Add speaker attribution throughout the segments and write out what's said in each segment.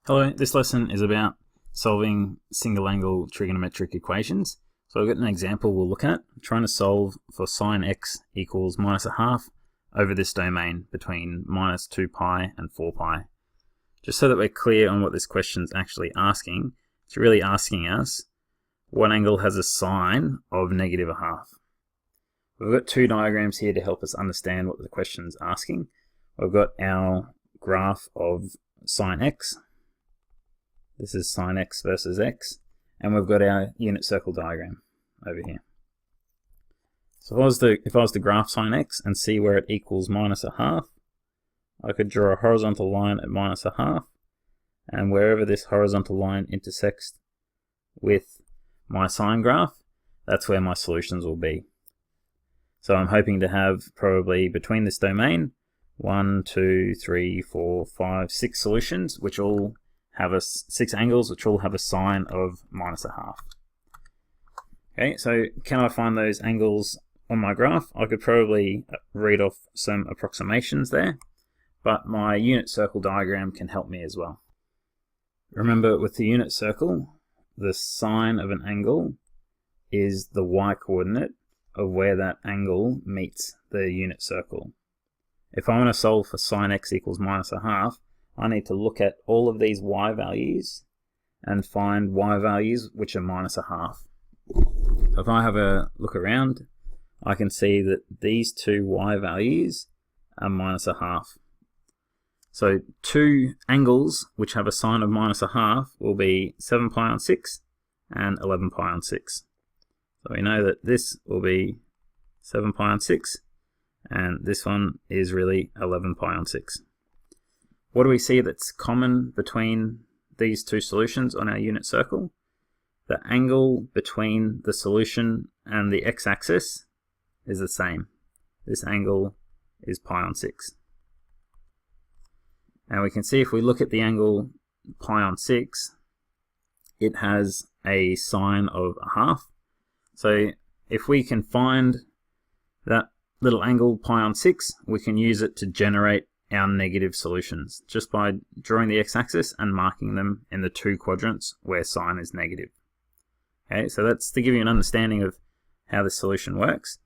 Speaker 1: Hello, this lesson is about solving single angle trigonometric equations. So I've got an example we'll look at, trying to solve for sine x equals minus a half over this domain between minus 2 pi and 4 pi. Just so that we're clear on what this question's actually asking, it's really asking us what angle has a sine of negative a half. We've got two diagrams here to help us understand what the question's asking. We've got our graph of sine x. This is sine x versus x, and we've got our unit circle diagram over here. So if I was to graph sine x and see where it equals minus a half, I could draw a horizontal line at minus a half, and wherever this horizontal line intersects with my sine graph, that's where my solutions will be. So I'm hoping to have probably between this domain 1, 2, 3, 4, 5, 6 solutions, which all have 6 angles which all have a sine of minus a half. Okay, so can I find those angles on my graph? I could probably read off some approximations there, but my unit circle diagram can help me as well. Remember, with the unit circle, the sine of an angle is the y-coordinate of where that angle meets the unit circle. If I want to solve for sine x equals minus a half, I need to look at all of these y values and find y values which are minus a half. So if I have a look around, I can see that these two y values are minus a half. So two angles which have a sine of minus a half will be 7 pi on 6 and 11 pi on 6. So we know that this will be 7 pi on 6 and this one is really 11 pi on 6. What do we see that's common between these two solutions on our unit circle? The angle between the solution and the x-axis is the same. This angle is pi on 6. And we can see if we look at the angle pi on 6, it has a sine of a half. So if we can find that little angle pi on 6, we can use it to generate our negative solutions just by drawing the x-axis and marking them in the two quadrants where sine is negative. Okay, so that's to give you an understanding of how this solution works.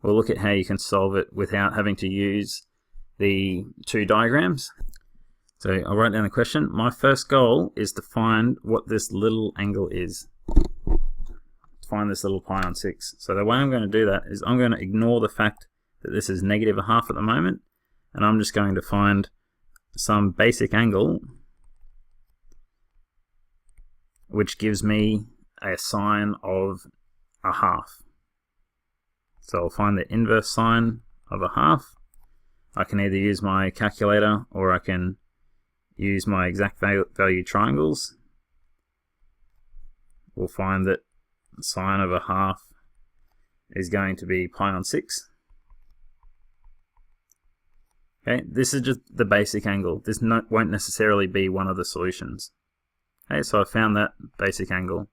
Speaker 1: We'll look at how you can solve it without having to use the two diagrams. So I'll write down the question. My first goal is to find what this little angle is. Find this little pi on 6. So the way I'm going to do that is I'm going to ignore the fact that this is negative a half at the moment, and I'm just going to find some basic angle which gives me a sine of a half. So I'll find the inverse sine of a half. I can either use my calculator or I can use my exact value triangles. We'll find that sine of a half is going to be pi on 6. Okay, this is just the basic angle. This won't necessarily be one of the solutions. Okay, so I found that basic angle.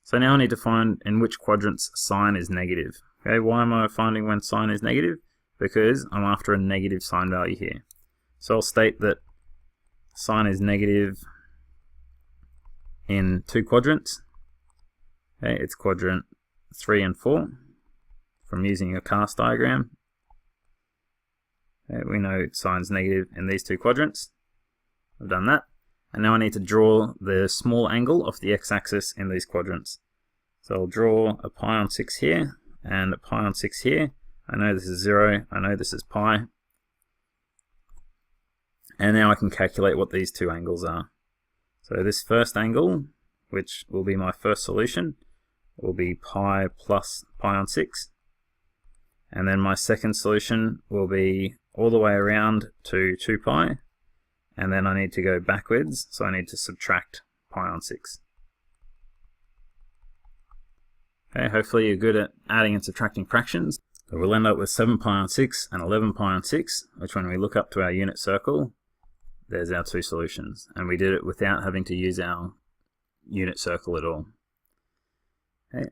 Speaker 1: So now I need to find in which quadrants sine is negative. Okay, why am I finding when sine is negative? Because I'm after a negative sine value here. So I'll state that sine is negative in two quadrants. Okay, it's quadrant 3 and 4 from using a cast diagram. Okay, we know sine's negative in these two quadrants. I've done that. And now I need to draw the small angle of the x-axis in these quadrants. So I'll draw a pi on 6 here and a pi on 6 here. I know this is 0, I know this is pi. And now I can calculate what these two angles are. So this first angle, which will be my first solution, will be pi plus pi on 6. And then my second solution will be all the way around to 2 pi. And then I need to go backwards, so I need to subtract pi on 6. Okay, hopefully you're good at adding and subtracting fractions. So we'll end up with 7 pi on 6 and 11 pi on 6, which when we look up to our unit circle, there's our two solutions. And we did it without having to use our unit circle at all. Okay.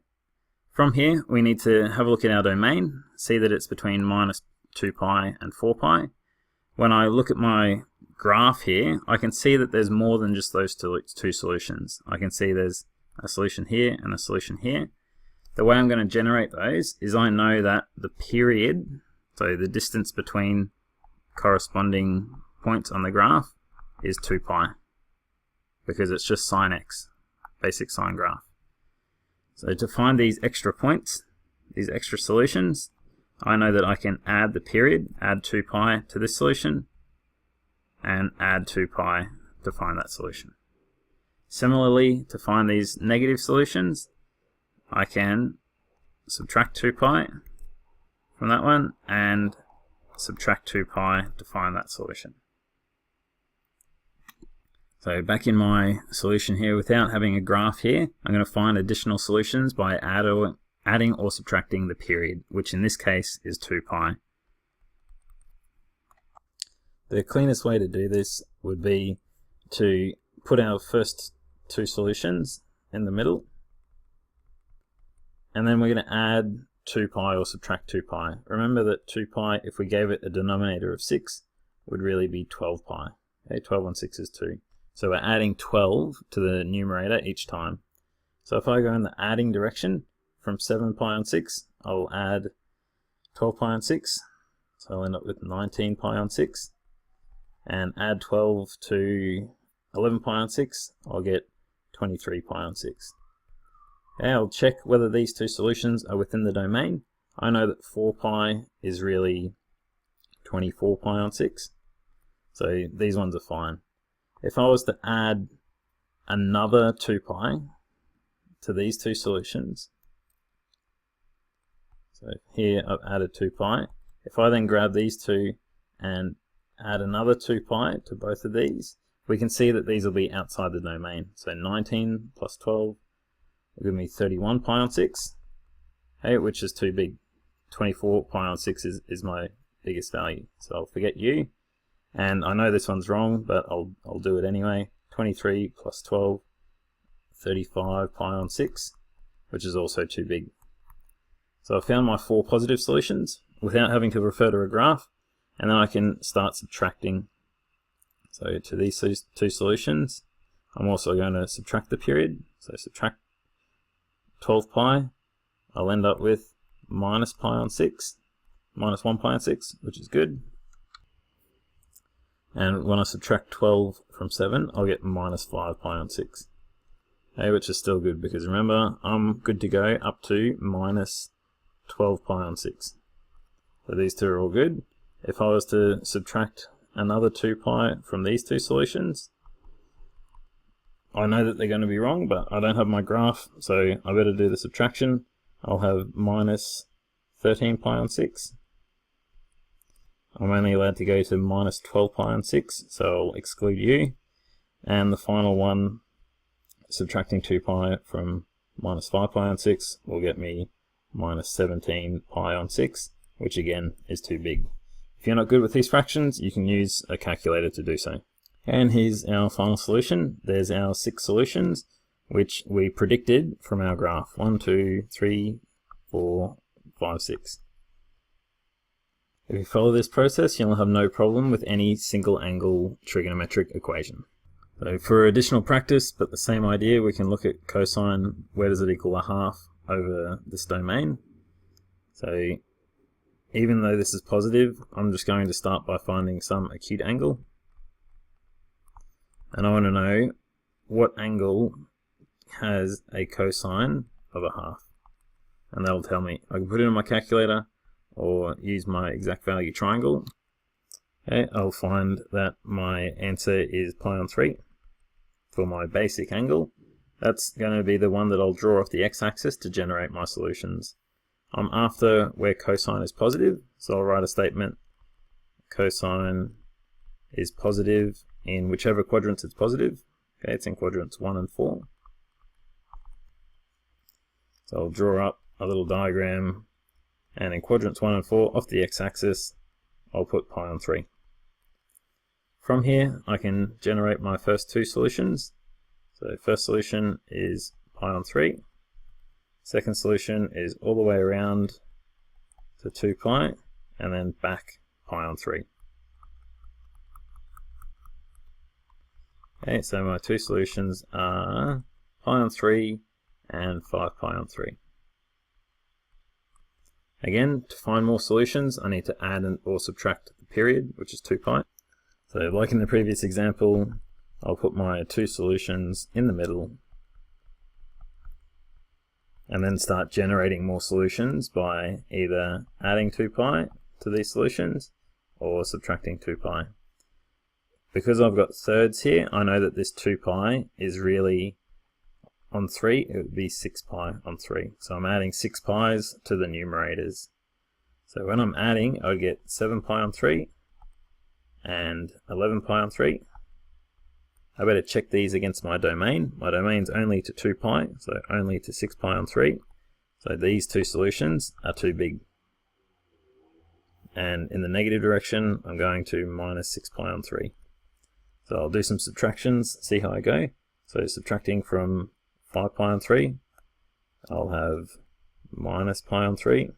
Speaker 1: From here, we need to have a look at our domain, see that it's between minus 2 pi and 4 pi. When I look at my graph here, I can see that there's more than just those two solutions. I can see there's a solution here and a solution here. The way I'm going to generate those is I know that the period, so the distance between corresponding points on the graph, is 2 pi, because it's just sine x, basic sine graph. So to find these extra points, these extra solutions, I know that I can add the period, add 2 pi to this solution, and add 2 pi to find that solution. Similarly, to find these negative solutions, I can subtract 2 pi from that one and subtract 2 pi to find that solution. So back in my solution here, without having a graph here, I'm going to find additional solutions by adding or subtracting the period, which in this case is 2 pi. The cleanest way to do this would be to put our first two solutions in the middle, and then we're going to add 2 pi or subtract 2 pi. Remember that 2 pi, if we gave it a denominator of 6, would really be 12 pi. Okay, 12 on 6 is 2. So we're adding 12 to the numerator each time. So if I go in the adding direction, from 7 pi on 6, I'll add 12 pi on 6. So I'll end up with 19 pi on 6. And add 12 to 11 pi on 6, I'll get 23 pi on 6. Okay, I'll check whether these two solutions are within the domain. I know that 4 pi is really 24 pi on 6, so these ones are fine. If I was to add another 2 pi to these two solutions, so here I've added 2 pi. If I then grab these two and add another 2 pi to both of these, we can see that these will be outside the domain. So 19 plus 12 will give me 31 pi on 6, okay, which is too big. 24 pi on 6 is my biggest value. So I'll forget u, and I know this one's wrong, but I'll do it anyway. 23 plus 12, 35 pi on 6, which is also too big. So I found my 4 positive solutions without having to refer to a graph, and then I can start subtracting. So to these two solutions, I'm also going to subtract the period. So subtract 12 pi, I'll end up with minus pi on 6, minus 1 pi on 6, which is good. And when I subtract 12 from 7, I'll get minus 5 pi on 6. Okay, which is still good, because remember, I'm good to go up to minus 12 pi on 6. So these two are all good. If I was to subtract another 2 pi from these two solutions, I know that they're going to be wrong, but I don't have my graph, so I better do the subtraction. I'll have minus 13 pi on 6. I'm only allowed to go to minus 12 pi on 6, so I'll exclude u. And the final one, subtracting 2 pi from minus 5 pi on 6, will get me minus 17 pi on 6, which again is too big. If you're not good with these fractions, you can use a calculator to do so. And here's our final solution. There's our 6 solutions, which we predicted from our graph. 1, 2, 3, 4, 5, 6. If you follow this process, you'll have no problem with any single angle trigonometric equation. So for additional practice, but the same idea, we can look at cosine. Where does it equal a half over this domain? So even though this is positive, I'm just going to start by finding some acute angle. And I want to know what angle has a cosine of a half. And that'll tell me. I can put it in my calculator or use my exact value triangle. Okay, I'll find that my answer is pi on 3 for my basic angle. That's going to be the one that I'll draw off the x-axis to generate my solutions. I'm after where cosine is positive, so I'll write a statement. Cosine is positive in whichever quadrants it's positive. Okay, it's in quadrants 1 and 4. So I'll draw up a little diagram, and in quadrants 1 and 4, off the x-axis, I'll put pi on 3. From here, I can generate my first two solutions. So first solution is pi on 3. Second solution is all the way around to 2 pi, and then back pi on 3. Okay, so my two solutions are pi on 3 and 5 pi on 3. Again, to find more solutions, I need to add or subtract the period, which is 2 pi. So like in the previous example, I'll put my two solutions in the middle and then start generating more solutions by either adding 2 pi to these solutions or subtracting 2 pi. Because I've got thirds here, I know that this 2 pi is really on 3, it would be 6 pi on 3. So I'm adding 6 pi's to the numerators. So when I'm adding, I get 7 pi on 3 and 11 pi on 3. I better check these against my domain. My domain's only to 2 pi, so only to 6 pi on 3. So these two solutions are too big. And in the negative direction, I'm going to minus 6 pi on 3. So I'll do some subtractions, see how I go. So subtracting from 5 pi on 3, I'll have minus pi on 3,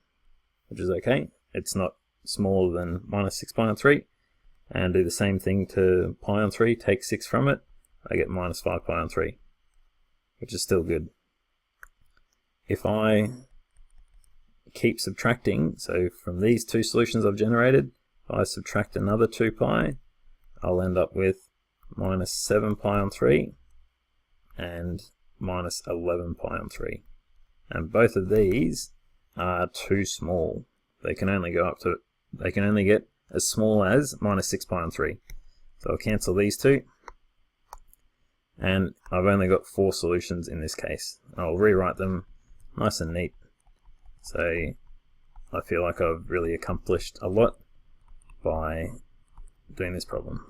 Speaker 1: which is okay. It's not smaller than minus 6 pi on 3. And do the same thing to pi on 3, take 6 from it, I get minus 5 pi on 3, which is still good. If I keep subtracting, so from these two solutions I've generated, if I subtract another 2 pi, I'll end up with minus 7 pi on 3 and minus 11 pi on 3. And both of these are too small. They can only get as small as minus 6 pi on 3. So I'll cancel these two. And I've only got 4 solutions in this case. I'll rewrite them nice and neat. So I feel like I've really accomplished a lot by doing this problem.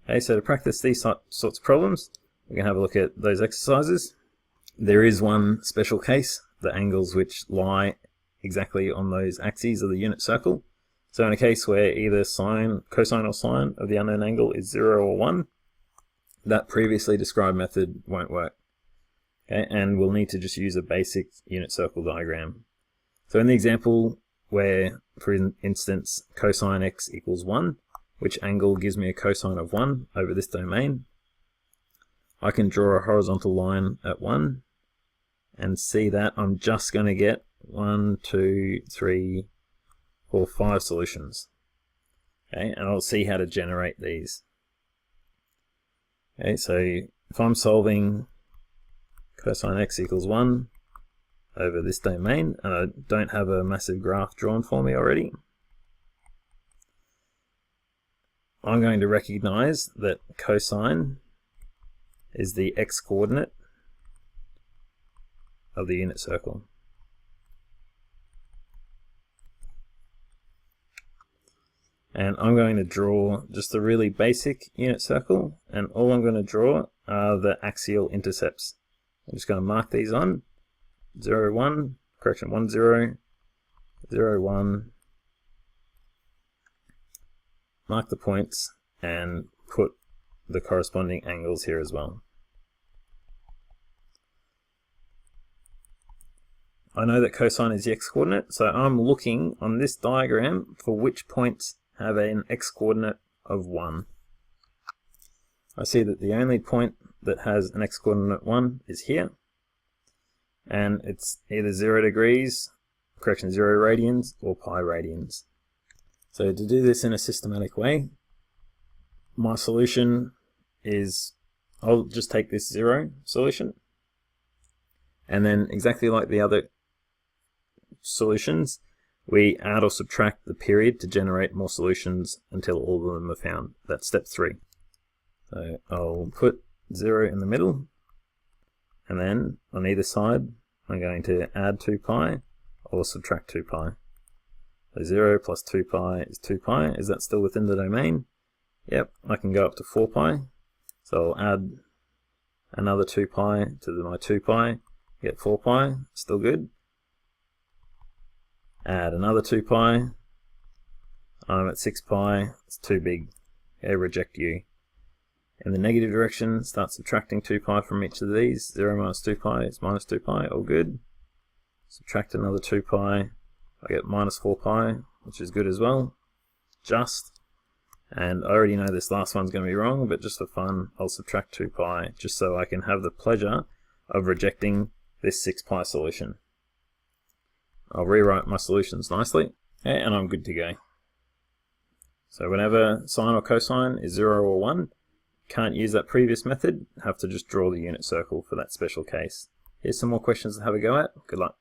Speaker 1: Okay, so to practice these sorts of problems, we can have a look at those exercises. There is one special case, the angles which lie exactly on those axes of the unit circle. So in a case where either sine, cosine or sine of the unknown angle is 0 or 1, that previously described method won't work. Okay, and we'll need to just use a basic unit circle diagram. So in the example where, for instance, cosine x equals 1, which angle gives me a cosine of 1 over this domain, I can draw a horizontal line at 1 and see that I'm just going to get 1, 2, 3, 4, 5 solutions. Okay, and I'll see how to generate these. Okay, so if I'm solving cosine x equals 1 over this domain, and I don't have a massive graph drawn for me already, I'm going to recognize that cosine is the x-coordinate of the unit circle. And I'm going to draw just a really basic unit circle, and all I'm going to draw are the axial intercepts. I'm just going to mark these on 0, 1, correction 1, 0, 0, 1, mark the points and put the corresponding angles here as well. I know that cosine is the x-coordinate, so I'm looking on this diagram for which points have an x-coordinate of 1. I see that the only point that has an x-coordinate 1 is here, and it's either 0 degrees, correction 0 radians, or pi radians. So to do this in a systematic way, my solution is, I'll just take this 0 solution, and then exactly like the other solutions, we add or subtract the period to generate more solutions until all of them are found. That's step 3. So I'll put 0 in the middle, and then on either side I'm going to add 2 pi or subtract 2 pi. So 0 plus 2 pi is 2 pi. Is that still within the domain? Yep, I can go up to 4 pi. So I'll add another 2 pi to my 2 pi, get 4 pi, still good. Add another 2 pi, I'm at 6 pi, it's too big, okay, reject U. In the negative direction, start subtracting 2 pi from each of these, 0 minus 2 pi is minus 2 pi, all good. Subtract another 2 pi, I get minus 4 pi, which is good as well, just. And I already know this last one's going to be wrong, but just for fun, I'll subtract 2 pi, just so I can have the pleasure of rejecting this 6 pi solution. I'll rewrite my solutions nicely, and I'm good to go. So whenever sine or cosine is 0 or 1, can't use that previous method, have to just draw the unit circle for that special case. Here's some more questions to have a go at. Good luck.